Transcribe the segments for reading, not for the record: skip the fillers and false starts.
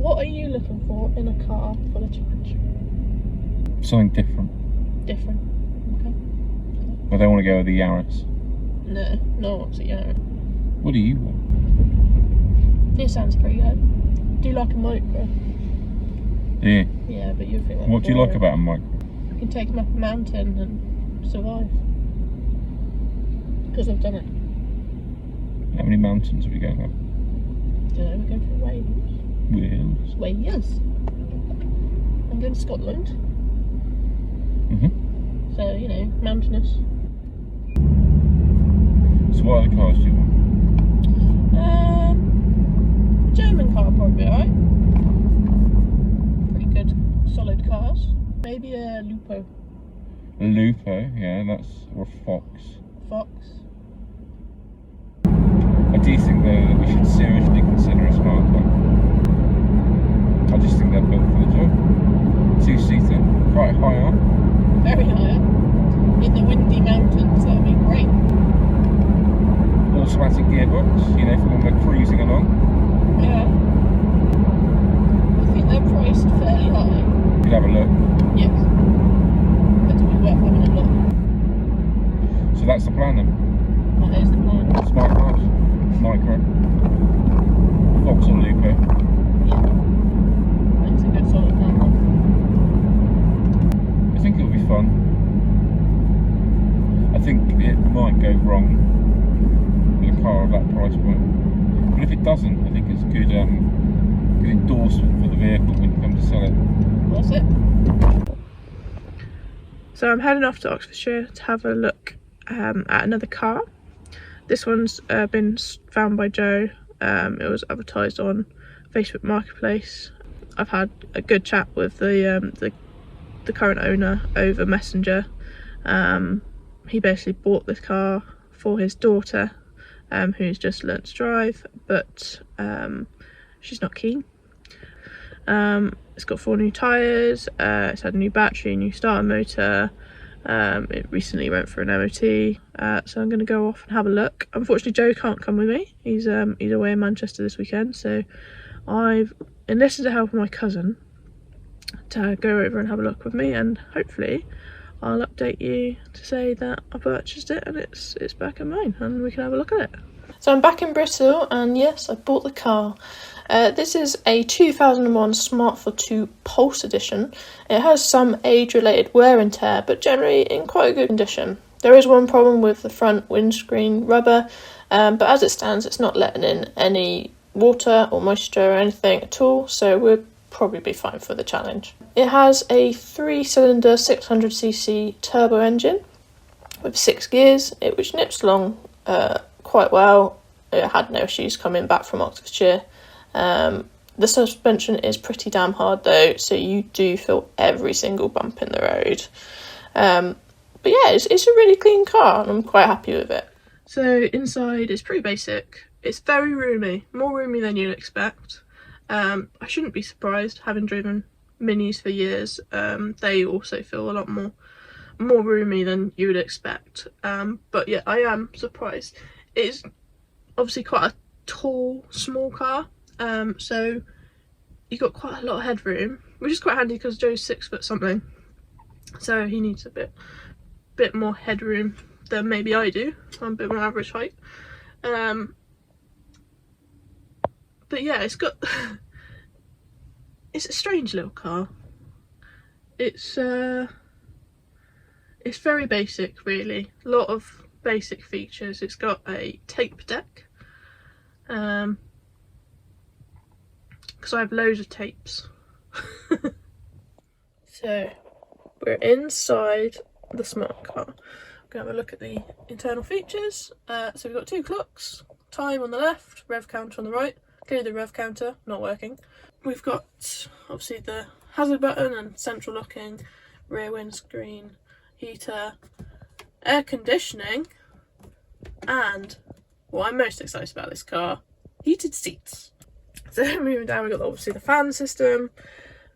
What are you looking for in a car for the challenge? Something different. Different. Okay. I don't want to go with the Yaris. No one wants a Yaris. What do you want? This sounds pretty good. Do you like a micro? Yeah. Yeah, but you think that's What do you like boring. about a micro? You can take them up a mountain and survive. Because I've done it. How many mountains are we going up? We're going for Wales. Wales. I'm going to Scotland. So, you know, mountainous. So what other cars do you want? German car probably, alright? Pretty good, solid cars. Maybe a Lupo. A Lupo, yeah, or a Fox. Fox. I do think though that we should seriously consider a smart car. I just think they're built for the job. Two-seater, quite high up. Very high up. In the windy mountains, that would be great. Automatic gearbox, you know, for when we're cruising along. Yeah. I think they're priced fairly high. We'll have a look. Yes. But it'll be worth having a look. So that's the plan then. That is the plan. Smart cars, micro, Fox or Lupo. Yeah. That's a good solid plan. I think it'll be fun. I think it might go wrong with a car of that price point. But if it doesn't, I think it's a good endorsement for the vehicle when you come to sell it. That's it. So I'm heading off to Oxfordshire to have a look at another car. This one's been found by Joe. It was advertised on Facebook Marketplace. I've had a good chat with the current owner over Messenger. He basically bought this car for his daughter, who's just learnt to drive, but she's not keen. It's got 4 new tyres, it's had a new battery, new starter motor. It recently went for an MOT, so I'm going to go off and have a look. Unfortunately, Joe can't come with me. He's away in Manchester this weekend, so I've enlisted the help of my cousin to go over and have a look with me, and hopefully I'll update you to say that I purchased it and it's back in mine and we can have a look at it. So I'm back in Bristol and yes, I bought the car. This is a 2001 Smart ForTwo Pulse edition. It has some age-related wear and tear, but generally in quite a good condition. There is one problem with the front windscreen rubber, but as it stands, it's not letting in any water or moisture or anything at all, so we'll probably be fine for the challenge. It has a 3-cylinder 600cc turbo engine with 6 gears, which nips along quite well. It had no issues coming back from Oxfordshire. The suspension is pretty damn hard though, so you do feel every single bump in the road. But yeah, it's a really clean car and I'm quite happy with it. So inside is pretty basic. It's very roomy, more roomy than you'd expect. I shouldn't be surprised, having driven Minis for years. They also feel a lot more roomy than you would expect. But yeah, I am surprised. It's obviously quite a tall, small car. So you've got quite a lot of headroom, which is quite handy because Joe's 6 foot something. So he needs a bit more headroom than maybe I do. I'm a bit more average height. But yeah, it's got it's a strange little car. It's very basic really. A lot of basic features. It's got a tape deck. Because I have loads of tapes. So we're inside the smart car. We're going to have a look at the internal features. So we've got 2 clocks, time on the left, rev counter on the right. Clearly the rev counter not working. We've got obviously the hazard button and central locking, rear windscreen, heater, air conditioning, and what I'm most excited about this car, heated seats. So moving down, we've got obviously the fan system,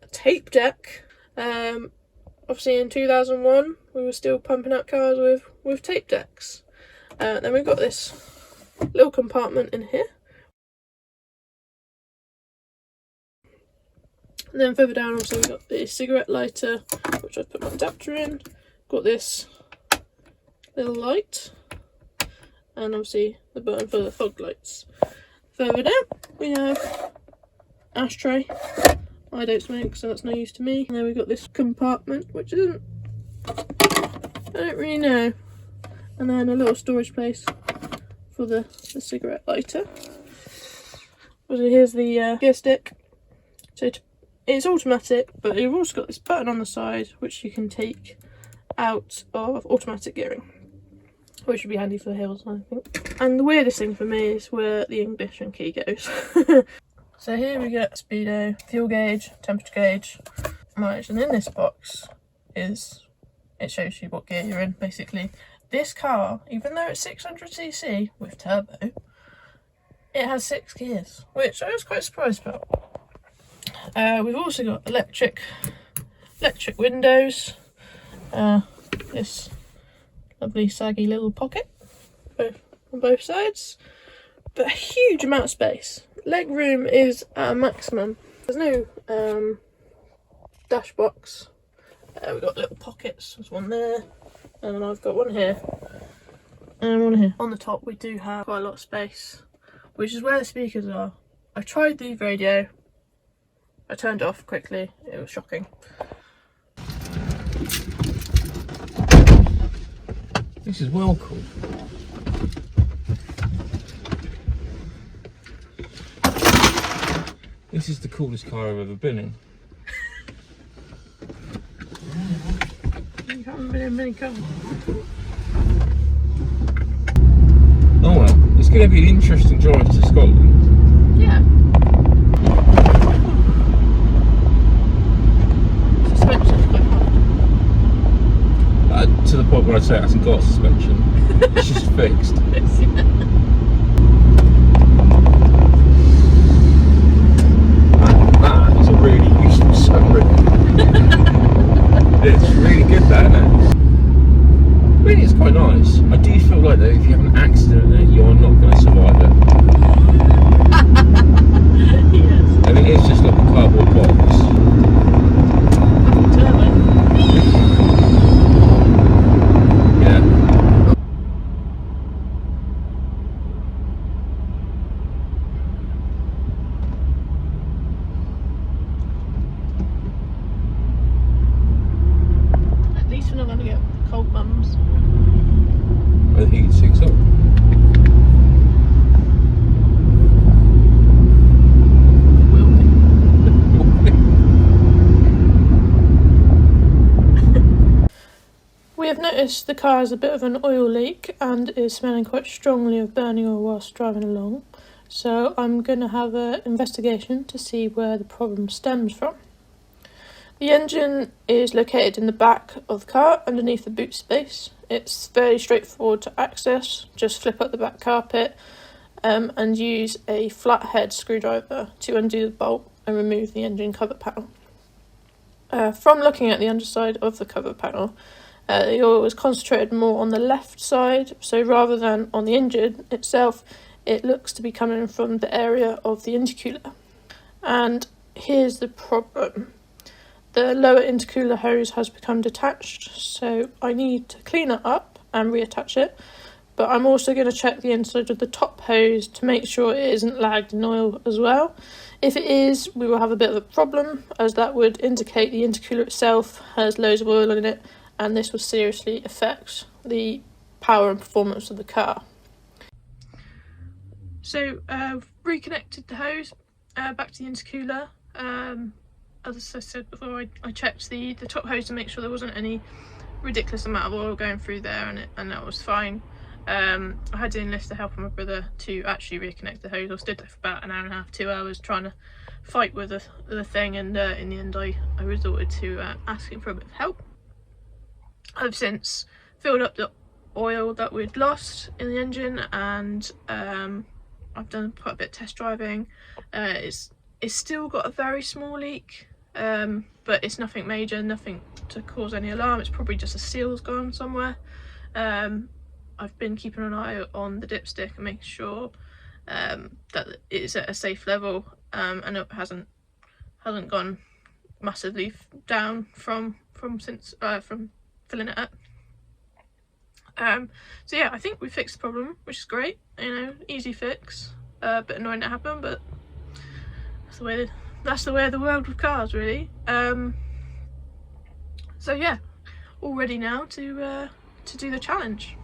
a tape deck. Obviously in 2001 we were still pumping out cars with tape decks. Then we've got this little compartment in here. And then further down also we've got the cigarette lighter, which I put my adapter in. Got this little light, and obviously the button for the fog lights. Further down we have ashtray. I don't smoke, so that's no use to me. And then we've got this compartment, which isn't, I don't really know. And then a little storage place for the cigarette lighter. So here's the gear stick. So it's automatic, but you've also got this button on the side which you can take out of automatic gearing, which would be handy for the hills, I think. And the weirdest thing for me is where the ignition key goes. So here we get speedo, fuel gauge, temperature gauge, mileage, and in this box it shows you what gear you're in, basically. This car, even though it's 600cc with turbo, it has 6 gears, which I was quite surprised about. We've also got electric windows, this lovely saggy little pocket on both sides, but a huge amount of space. Leg room is at a maximum. There's no dash box. We've got little pockets. There's one there, and then I've got one here and one here. On the top we do have quite a lot of space, which is where the speakers are. I tried the radio, I turned it off quickly, it was shocking. This is well cool. This is the coolest car I've ever been in. You haven't been in many cars. Oh well, it's going to be an interesting drive to Scotland. Yeah. Suspension's quite hard. To the point where I'd say it hasn't got suspension. It's just fixed. That is a really useful sunroof. It's really good, that, isn't it? I mean, it's quite nice. I do feel like that if you have an accident in it, you're not going to survive it. Yes. I mean, it's just like a cardboard box. Yeah. At least we're not going to get cold bums. I think it's 6 up. We have noticed the car has a bit of an oil leak and is smelling quite strongly of burning oil whilst driving along. So I'm going to have an investigation to see where the problem stems from. The engine is located in the back of the car underneath the boot space. It's very straightforward to access. Just flip up the back carpet and use a flathead screwdriver to undo the bolt and remove the engine cover panel. From looking at the underside of the cover panel, the oil was concentrated more on the left side, so rather than on the engine itself, it looks to be coming from the area of the intercooler. And here's the problem. The lower intercooler hose has become detached, so I need to clean it up and reattach it. But I'm also going to check the inside of the top hose to make sure it isn't lagged in oil as well. If it is, we will have a bit of a problem, as that would indicate the intercooler itself has loads of oil in it, and this will seriously affect the power and performance of the car. So I've reconnected the hose back to the intercooler. As I said before, I checked the top hose to make sure there wasn't any ridiculous amount of oil going through there, and that was fine. I had to enlist the help of my brother to actually reconnect the hose. I stood there for about an hour and a half, 2 hours trying to fight with the thing, and in the end I resorted to asking for a bit of help. I've since filled up the oil that we'd lost in the engine, and I've done quite a bit of test driving. It's still got a very small leak, but it's nothing major, nothing to cause any alarm. It's probably just a seal's gone somewhere. I've been keeping an eye on the dipstick and making sure that it's at a safe level, and it hasn't gone massively down from filling it up. So yeah, I think we fixed the problem, which is great. You know, easy fix. A bit annoying to happen, but that's the way of the world with cars, really. So yeah, all ready now to do the challenge.